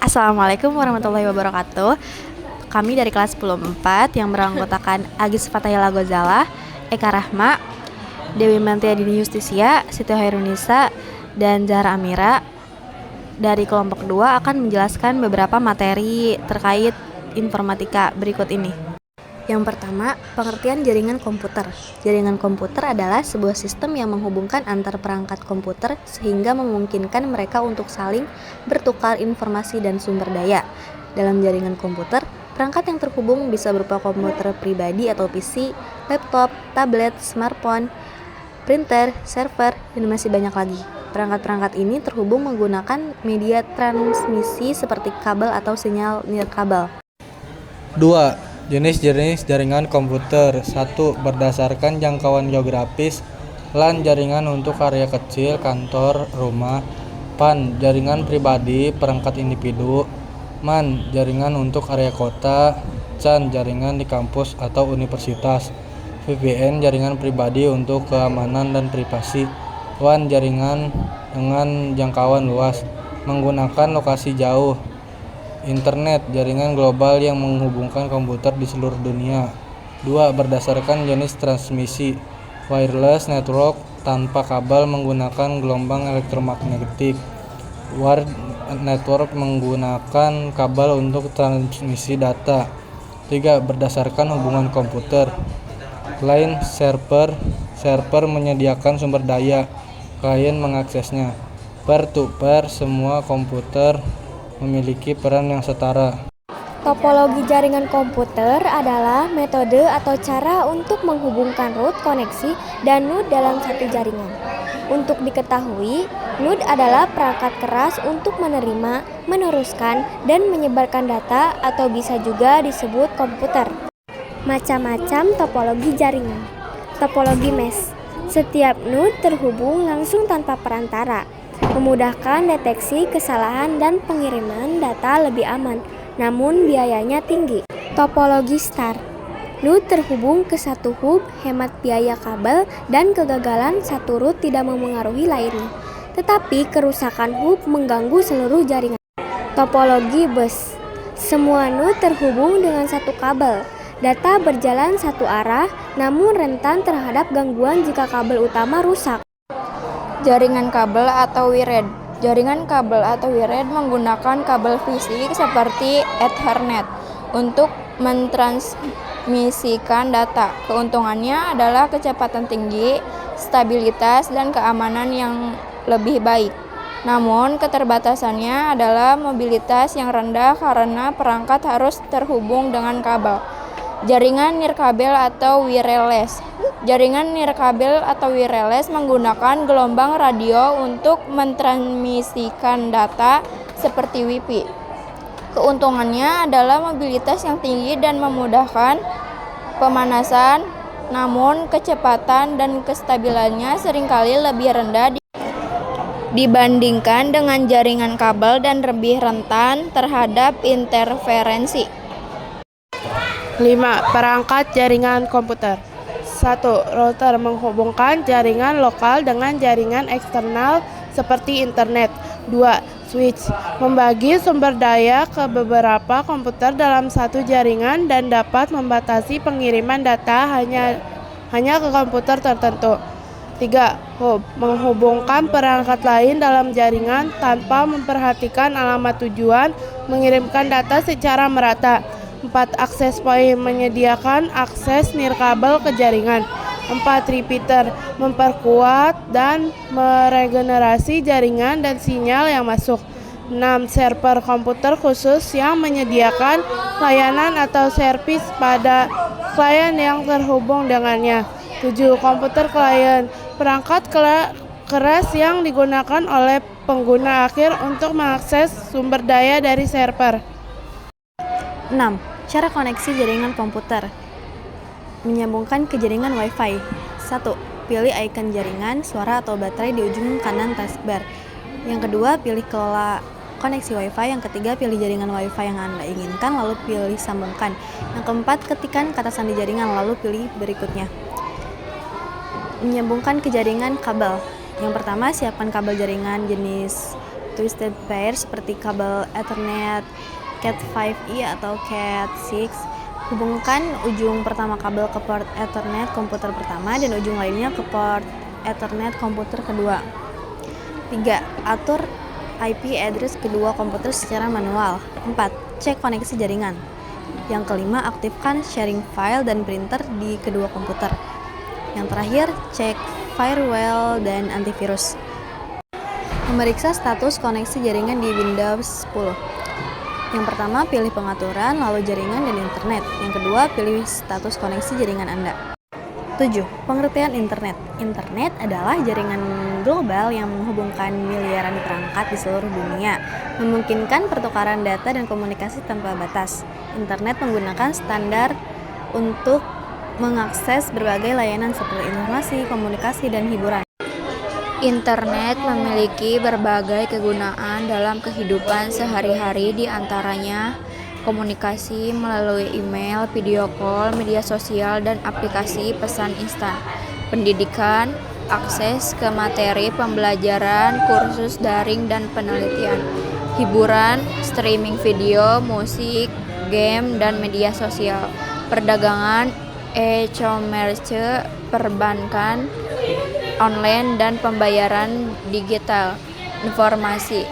Assalamualaikum warahmatullahi wabarakatuh. Kami dari kelas 10-4 yang beranggotakan Agis Fatayala Ghazala, Eka Rahma, Dewi Mantiadini Justisia, Siti Hairunisa, dan Zahra Amira dari kelompok 2 akan menjelaskan beberapa materi terkait informatika berikut ini. Yang pertama, pengertian jaringan komputer. Jaringan komputer adalah sebuah sistem yang menghubungkan antar perangkat komputer sehingga memungkinkan mereka untuk saling bertukar informasi dan sumber daya. Dalam jaringan komputer, perangkat yang terhubung bisa berupa komputer pribadi atau PC, laptop, tablet, smartphone, printer, server, dan masih banyak lagi. Perangkat-perangkat ini terhubung menggunakan media transmisi seperti kabel atau sinyal nirkabel. 2. Jenis-jenis jaringan komputer. 1. Berdasarkan jangkauan geografis. LAN jaringan untuk area kecil, kantor, rumah. PAN jaringan pribadi, perangkat individu. MAN jaringan untuk area kota. CAN jaringan di kampus atau universitas. VPN jaringan pribadi untuk keamanan dan privasi. WAN jaringan dengan jangkauan luas, menggunakan lokasi jauh. Internet jaringan global yang menghubungkan komputer di seluruh dunia. 2. Berdasarkan jenis transmisi. Wireless network tanpa kabel menggunakan gelombang elektromagnetik. Wired network menggunakan kabel untuk transmisi data. 3. Berdasarkan hubungan komputer. Client server menyediakan sumber daya, klien mengaksesnya. Peer to peer, semua komputer memiliki peran yang setara. Topologi jaringan komputer adalah metode atau cara untuk menghubungkan root, koneksi, dan node dalam satu jaringan. Untuk diketahui, node adalah perangkat keras untuk menerima, meneruskan, dan menyebarkan data atau bisa juga disebut komputer. Macam-macam topologi jaringan. Topologi mesh. Setiap node terhubung langsung tanpa perantara, memudahkan deteksi kesalahan dan pengiriman data lebih aman, namun biayanya tinggi. Topologi star. Node terhubung ke satu hub, hemat biaya kabel, dan kegagalan satu root tidak memengaruhi lainnya. Tetapi kerusakan hub mengganggu seluruh jaringan. Topologi bus. Semua node terhubung dengan satu kabel. Data berjalan satu arah, namun rentan terhadap gangguan jika kabel utama rusak. Jaringan kabel atau wired. Jaringan kabel atau wired menggunakan kabel fisik seperti Ethernet untuk mentransmisikan data. Keuntungannya adalah kecepatan tinggi, stabilitas, dan keamanan yang lebih baik. Namun, keterbatasannya adalah mobilitas yang rendah karena perangkat harus terhubung dengan kabel. Jaringan nirkabel atau wireless. Jaringan nirkabel atau wireless menggunakan gelombang radio untuk mentransmisikan data seperti Wi-Fi. Keuntungannya adalah mobilitas yang tinggi dan memudahkan pemanasan, namun kecepatan dan kestabilannya seringkali lebih rendah dibandingkan dengan jaringan kabel dan lebih rentan terhadap interferensi. 5. Perangkat jaringan komputer. 1. Router menghubungkan jaringan lokal dengan jaringan eksternal seperti internet. 2. Switch membagi sumber daya ke beberapa komputer dalam satu jaringan dan dapat membatasi pengiriman data hanya ke komputer tertentu. 3. Hub menghubungkan perangkat lain dalam jaringan tanpa memperhatikan alamat tujuan, mengirimkan data secara merata. 4. Access point menyediakan akses nirkabel ke jaringan. 4. Repeater memperkuat dan meregenerasi jaringan dan sinyal yang masuk. 6. Server komputer khusus yang menyediakan layanan atau servis pada klien yang terhubung dengannya. 7. Komputer klien perangkat keras yang digunakan oleh pengguna akhir untuk mengakses sumber daya dari server. 6. Cara koneksi jaringan komputer. Menyambungkan ke jaringan Wi-Fi. 1. Pilih ikon jaringan, suara atau baterai di ujung kanan taskbar. Yang kedua, pilih kelola koneksi Wi-Fi. Yang ketiga, pilih jaringan Wi-Fi yang Anda inginkan, lalu pilih sambungkan. Yang keempat, ketikkan kata sandi jaringan, lalu pilih berikutnya. Menyambungkan ke jaringan kabel. Yang pertama, siapkan kabel jaringan jenis twisted pair seperti kabel Ethernet Cat5e atau Cat6. Hubungkan ujung pertama kabel ke port Ethernet komputer pertama dan ujung lainnya ke port Ethernet komputer kedua. 3. Atur IP address kedua komputer secara manual. 4. Cek koneksi jaringan. Yang kelima, aktifkan sharing file dan printer di kedua komputer. Yang terakhir, cek firewall dan antivirus. Memeriksa status koneksi jaringan di Windows 10. Yang pertama, pilih pengaturan, lalu jaringan dan internet. Yang kedua, pilih status koneksi jaringan Anda. 7. Pengertian internet. Internet adalah jaringan global yang menghubungkan miliaran perangkat di seluruh dunia, memungkinkan pertukaran data dan komunikasi tanpa batas. Internet menggunakan standar untuk mengakses berbagai layanan seperti informasi, komunikasi, dan hiburan. Internet memiliki berbagai kegunaan dalam kehidupan sehari-hari, di antaranya komunikasi melalui email, video call, media sosial, dan aplikasi pesan instan. Pendidikan, akses ke materi pembelajaran, kursus daring dan penelitian. Hiburan, streaming video, musik, game, dan media sosial. Perdagangan, e-commerce, perbankan online, dan pembayaran digital. Informasi,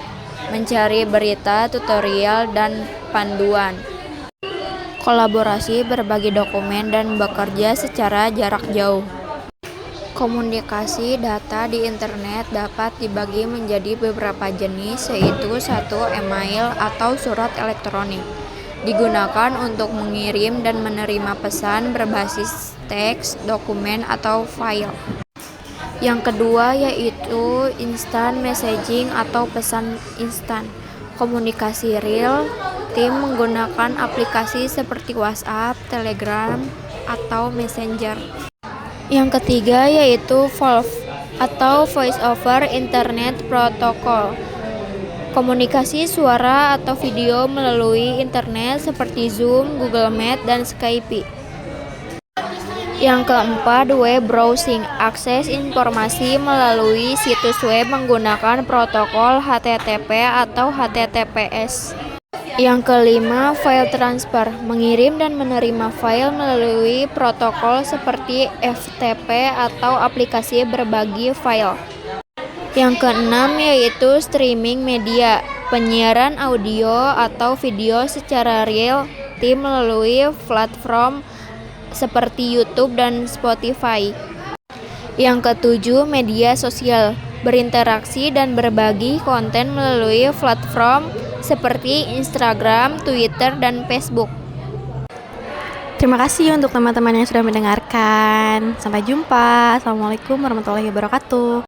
mencari berita, tutorial, dan panduan. Kolaborasi, berbagi dokumen, dan bekerja secara jarak jauh. Komunikasi data di internet dapat dibagi menjadi beberapa jenis, yaitu 1. Email atau surat elektronik. Digunakan untuk mengirim dan menerima pesan berbasis teks, dokumen, atau file. Yang kedua yaitu instant messaging atau pesan instan. Komunikasi real time menggunakan aplikasi seperti WhatsApp, Telegram, atau Messenger. Yang ketiga yaitu VoIP atau Voice over Internet Protocol. Komunikasi suara atau video melalui internet seperti Zoom, Google Meet, dan Skype. Yang keempat, web browsing, akses informasi melalui situs web menggunakan protokol HTTP atau HTTPS. Yang kelima, file transfer, mengirim dan menerima file melalui protokol seperti FTP atau aplikasi berbagi file. Yang keenam yaitu streaming media, penyiaran audio atau video secara real time melalui platform seperti YouTube dan Spotify. Yang ketujuh, media sosial, berinteraksi dan berbagi konten melalui platform seperti Instagram, Twitter, dan Facebook. Terima kasih untuk teman-teman yang sudah mendengarkan. Sampai jumpa. Assalamualaikum warahmatullahi wabarakatuh.